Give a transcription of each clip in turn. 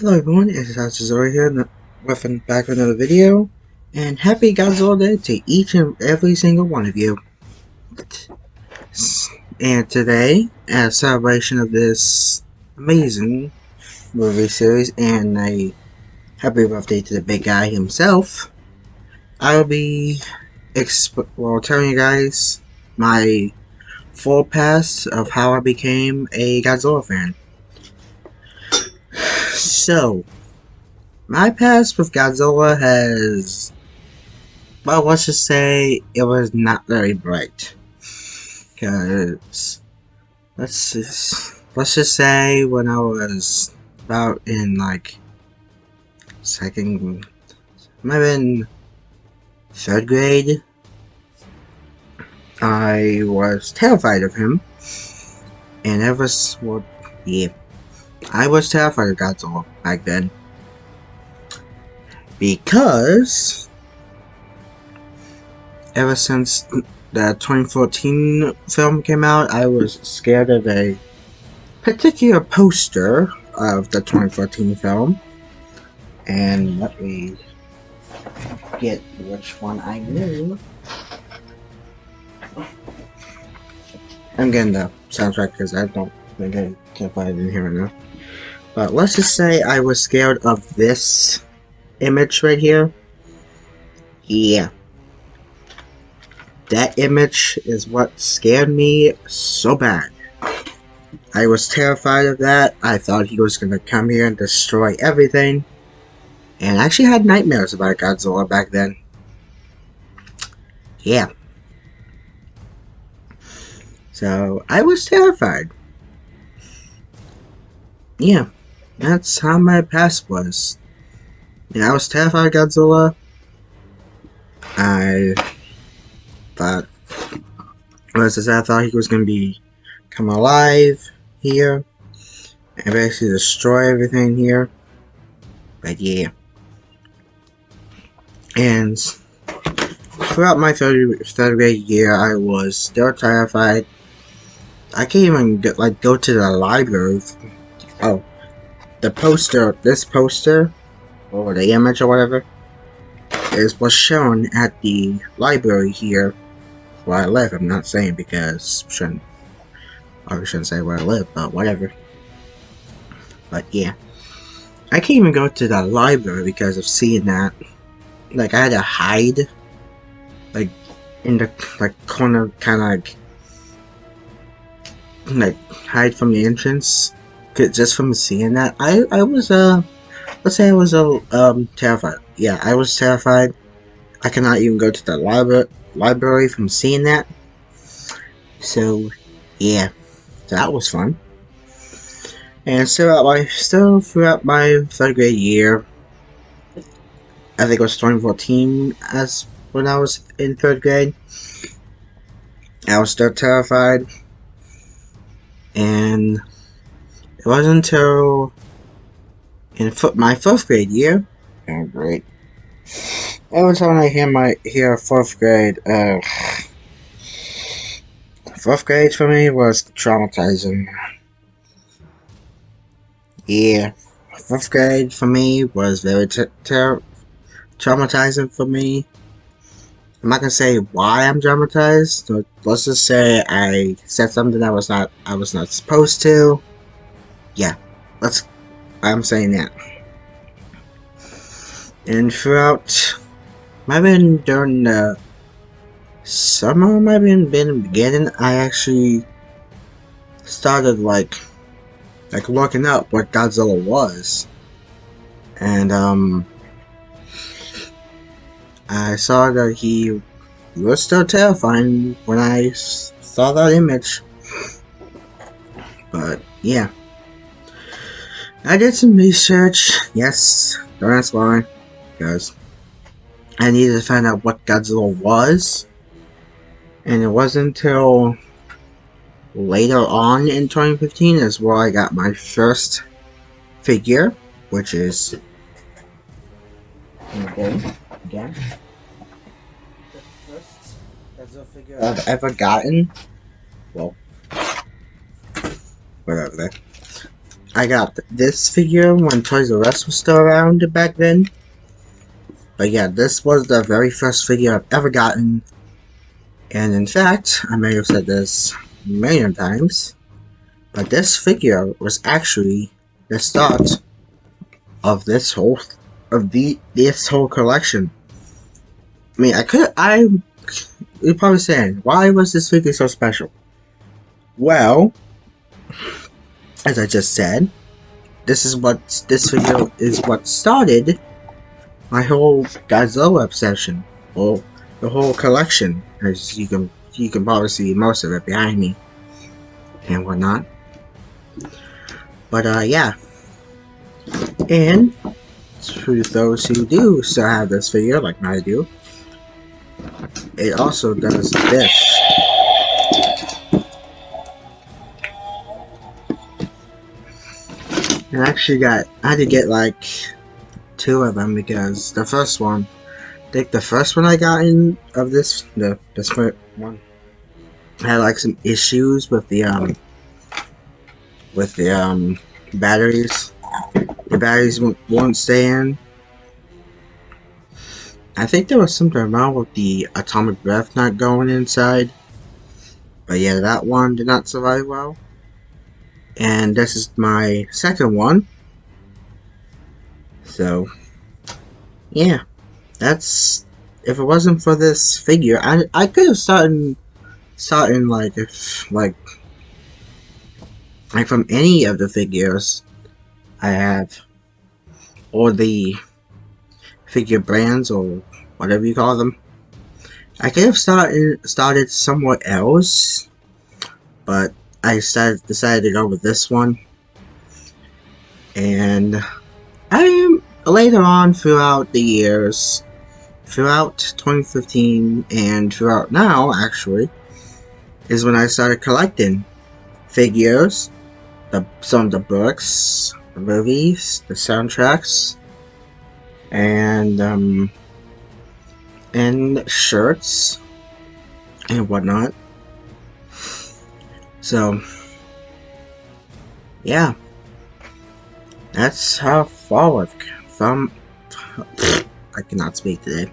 Hello everyone, it's Godzilla here back with another video, and happy Godzilla Day to each and every single one of you. And today, as a celebration of this amazing movie series and a happy birthday to the big guy himself, I will be telling you guys my full past of how I became a Godzilla fan. So, my past with Godzilla has, well, let's just say it was not very bright. Because, let's just say when I was about in, like, second, might have been third grade, I was terrified of him. And ever, well, yeah, I was terrified of Godzilla back then. Because ever since the 2014 film came out, I was scared of a particular poster of the 2014 film. And let me get which one I mean. I'm getting the soundtrack because I don't think I can find it in here right now. But let's just say I was scared of this image right here. Yeah. That image is what scared me so bad. I was terrified of that. I thought he was gonna come here and destroy everything. And I actually had nightmares about Godzilla back then. Yeah. So, I was terrified. Yeah. That's how my past was. Yeah, I was terrified of Godzilla. I thought he was gonna come alive here and basically destroy everything here. But yeah. And throughout my third grade year, I was still terrified. I can't even go to the library. Oh, this poster, or the image or whatever, was shown at the library here where I live. I'm not saying because I shouldn't say where I live, but whatever. But yeah, I can't even go to the library because of seeing that. Like, I had to hide, like, in the corner, kind of like hide from the entrance, just from seeing that. I was let's say I was terrified. Yeah, I was terrified. I cannot even go to the library from seeing that. So yeah, that was fun. And still throughout my third grade year, I think it was 2014, as when I was in third grade, I was still terrified. And it wasn't until in my fourth grade year, great. Every time I hear fourth grade, fourth grade for me was traumatizing. Yeah, fourth grade for me was very traumatizing for me. I'm not gonna say why I'm traumatized. But let's just say I said something I was not supposed to. Yeah, I'm saying that. And throughout, might have been during the summer, might have been in the beginning, I actually started like looking up what Godzilla was. And I saw that he was still terrifying when I saw that image. But yeah, I did some research. Yes, don't ask why, because I needed to find out what Godzilla was. And it wasn't until later on in 2015 is where I got my first figure, which is again the first Godzilla figure I've ever gotten. Well, whatever. I got this figure when Toys R Us was still around back then. But yeah, this was the very first figure I've ever gotten. And in fact, I may have said this many times, but this figure was actually the start of this whole collection. I mean, you're probably saying, why was this figure so special? Well, as I just said, this figure is what started my whole Godzilla obsession, or the whole collection, as you can probably see most of it behind me and whatnot. But yeah, and to those who do still have this figure, like I do, it also does this. And I had to get like 2 of them because the first one, I think the first one I got in of this first one had like some issues with the batteries. The batteries won't stay in. I think there was something wrong with the atomic breath not going inside. But yeah, that one did not survive well. And this is my second one. So yeah, that's, if it wasn't for this figure, I could have started like from any of the figures I have, or the figure brands, or whatever you call them. I could have started somewhere else, but I decided to go with this one. And later on throughout the years, throughout 2015 and throughout now, actually, is when I started collecting figures, some of the books, the movies, the soundtracks, and shirts and whatnot. So yeah, that's how far I've come. I cannot speak today.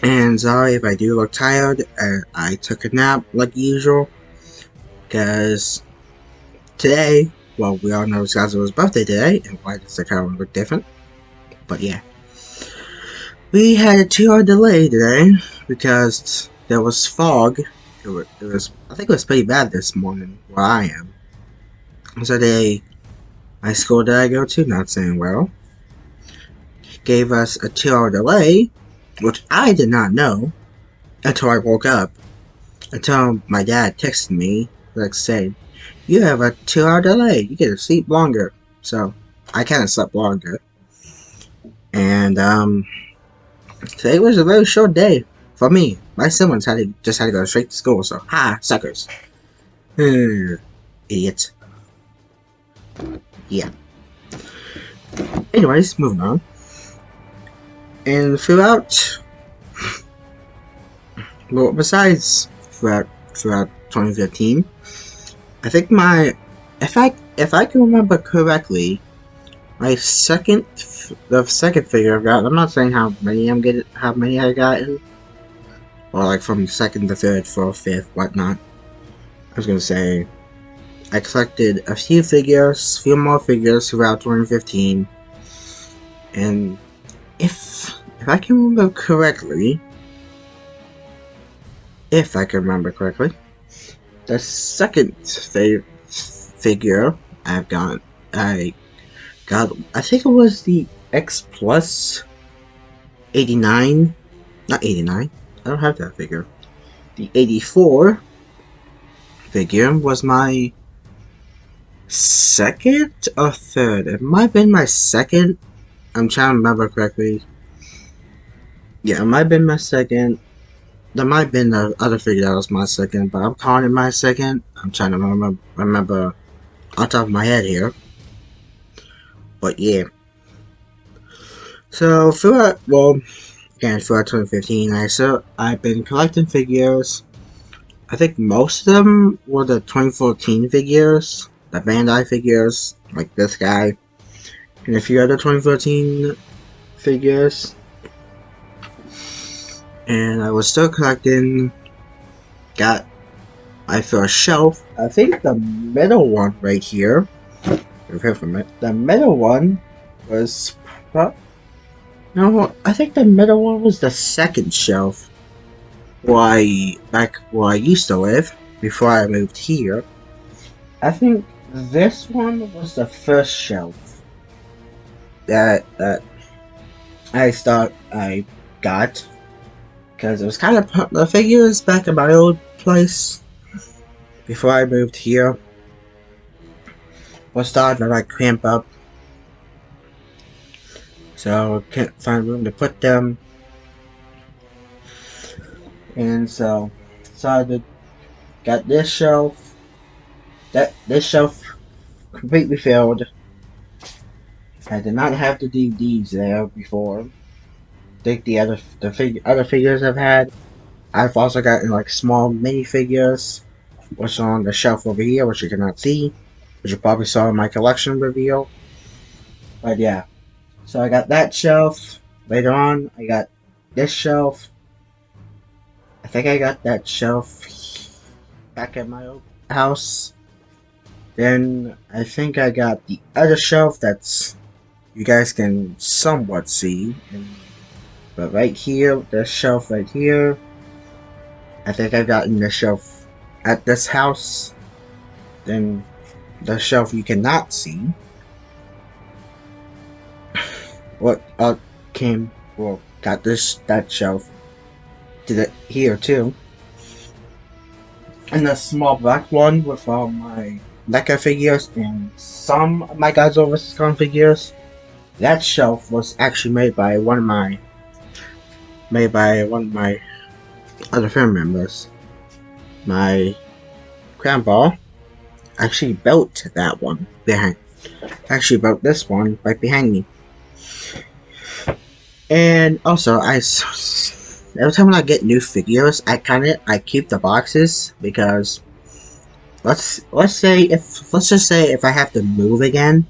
And sorry if I do look tired. I took a nap like usual, because today, well, we all know it's Godzilla's birthday today, and why does the car look different? But yeah, we had a 2-hour delay today because there was fog. It was, I think it was pretty bad this morning where I am. So my school that I go to, not saying well, gave us a 2-hour delay, which I did not know until I woke up. Until my dad texted me, like saying, "You have a 2-hour delay. You get to sleep longer." So I kind of slept longer, and today was a very short day for me. My siblings just had to go straight to school. So suckers, idiots. Yeah. Anyways, moving on. And throughout, well, besides throughout 2015, I think if I can remember correctly, the second figure I've got. I'm not saying how many I got in, or like from second to third, fourth, fifth, whatnot. I was gonna say I collected a few more figures throughout 2015, and if I can remember correctly, the second figure I got, I think it was the X Plus 89, not 89, I don't have that figure. The 84 figure was my second or third. It might have been my second. I'm trying to remember correctly. Yeah, it might have been my second. There might have been the other figure that was my second, but I'm calling it my second. I'm trying to remember on top of my head here. But yeah. So throughout 2015, I've been collecting figures. I think most of them were the 2014 figures the Bandai figures, like this guy, and a few other 2014 figures. And I was still collecting, got my first shelf. I think the middle one right here, the middle one was, no, I think the middle one was the second shelf back where I used to live before I moved here. I think this one was the first shelf that I got, because it was kind of the figures back in my old place before I moved here was starting to like cramp up, so can't find room to put them, and so decided got this shelf. This shelf completely filled. I did not have the DVDs there before. I think the other figures I've had. I've also gotten like small minifigures, which are on the shelf over here, which you cannot see, which you probably saw in my collection reveal. But yeah, so I got that shelf. Later on, I got this shelf. I think I got that shelf back at my old house. Then I think I got the other shelf that's you guys can somewhat see. But right here, this shelf right here, I think I got in the shelf at this house. Then the shelf you cannot see. What got that shelf did it here too. And the small black one with all my NECA figures and some of my Godzilla vs. Kong figures. That shelf was actually made by one of my other family members. My grandpa actually built that one behind. Actually built this one right behind me. And also, every time I get new figures, I keep the boxes because let's just say if I have to move again,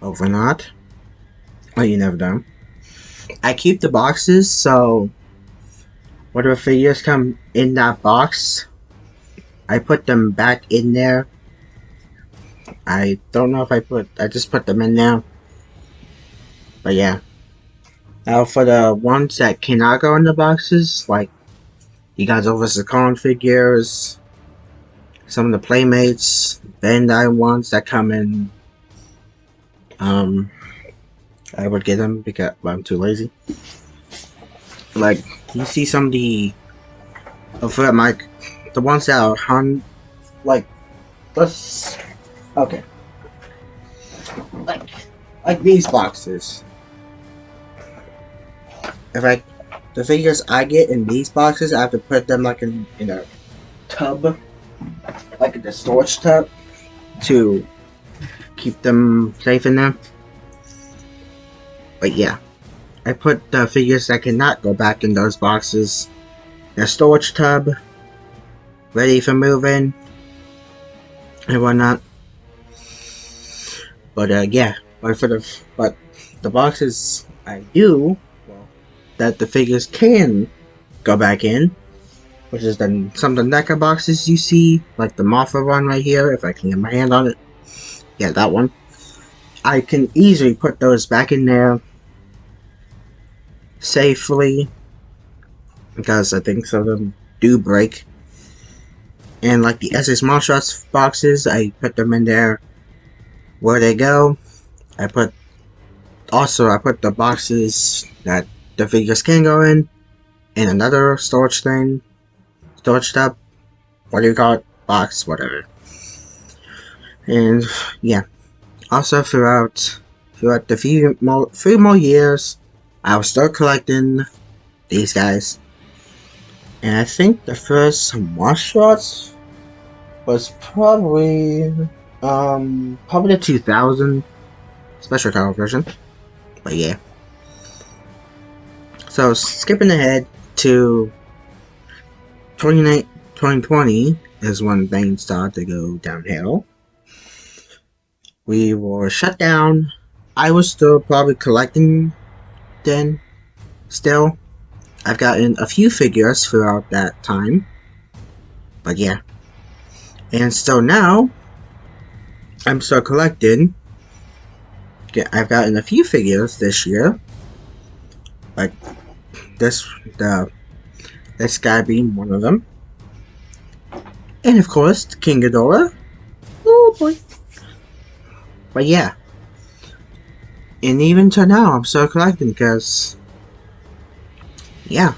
overnight, well, you never know. I keep the boxes, so whatever figures come in that box, I put them back in there. I don't know if I just put them in there. But yeah. Now for the ones that cannot go in the boxes, like you guys over the Kong figures, some of the Playmates, Bandai ones that come in, I would get them because I'm too lazy. Like you see some of the ones that are hung, like okay, like these boxes. If the figures I get in these boxes, I have to put them like in a tub, like in the storage tub, to keep them safe in there. But yeah, I put the figures that cannot go back in those boxes in a storage tub, ready for moving and whatnot. But yeah, but the boxes I do, that the figures can go back in, which is some of the NECA boxes you see, like the Mothra one right here, if I can get my hand on it. Yeah, that one. I can easily put those back in there safely, because I think some of them do break. And like the SS Martial Arts boxes, I put them in there where they go. I put the boxes that the figures can go in another storage tub, what do you call it, box, whatever. And yeah, also throughout the few more years, I was still collecting these guys. And I think the first martial arts was probably the 2000 special color version. But yeah. So skipping ahead to 2020 is when things started to go downhill. we were shut down. I was still probably collecting then. Still, I've gotten a few figures throughout that time. But yeah. And so now, I'm still collecting. I've gotten a few figures this year. Like this, this guy being one of them. And of course, King Ghidorah. Oh boy. But yeah. And even to now, I'm still collecting because, yeah.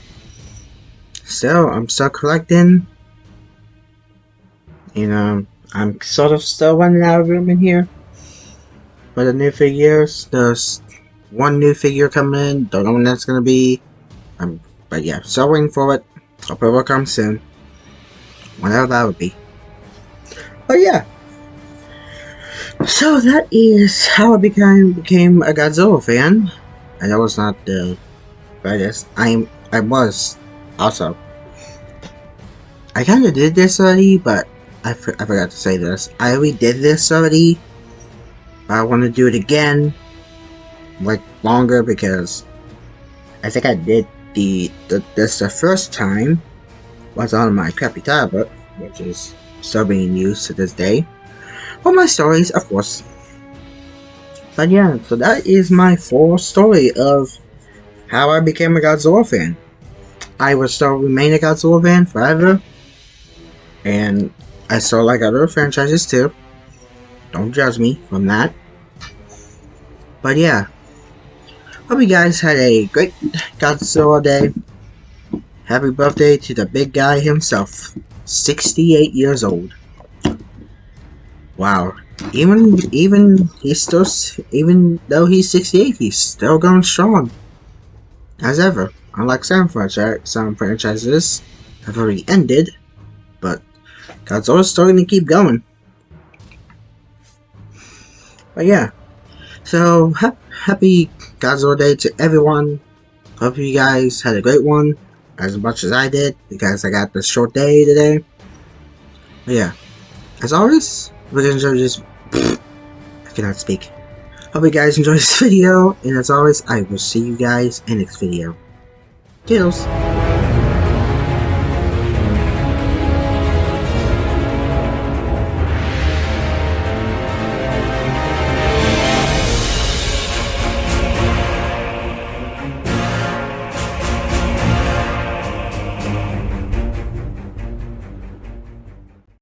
Still, I'm still collecting. I'm sort of still running out of room in here for the new figures. There's one new figure coming in. Don't know when that's gonna be. But yeah, still waiting for it. Hope it will come soon. Whenever that would be. But yeah. So that is how I became a Godzilla fan. I know it's not the brightest. I was also. I kind of did this already, but I forgot to say this. I already did this already, but I want to do it again, like longer, because I think I did this the first time was on my crappy tablet, which is still being used to this day. For my stories, of course. But yeah, so that is my full story of how I became a Godzilla fan. I will still remain a Godzilla fan forever, and I still like other franchises too. Don't judge me from that. But yeah, hope you guys had a great Godzilla day. Happy birthday to the big guy himself, 68 years old. Wow. Even though he's 68, he's still going strong. As ever. Unlike some franchises have already ended, but Godzilla's still going to keep going. But yeah. So, happy Godzilla Day to everyone. Hope you guys had a great one, as much as I did, because I got this short day today. But yeah. As always, we're going to enjoy this. I cannot speak. Hope you guys enjoyed this video, and as always, I will see you guys in the next video. Toodles!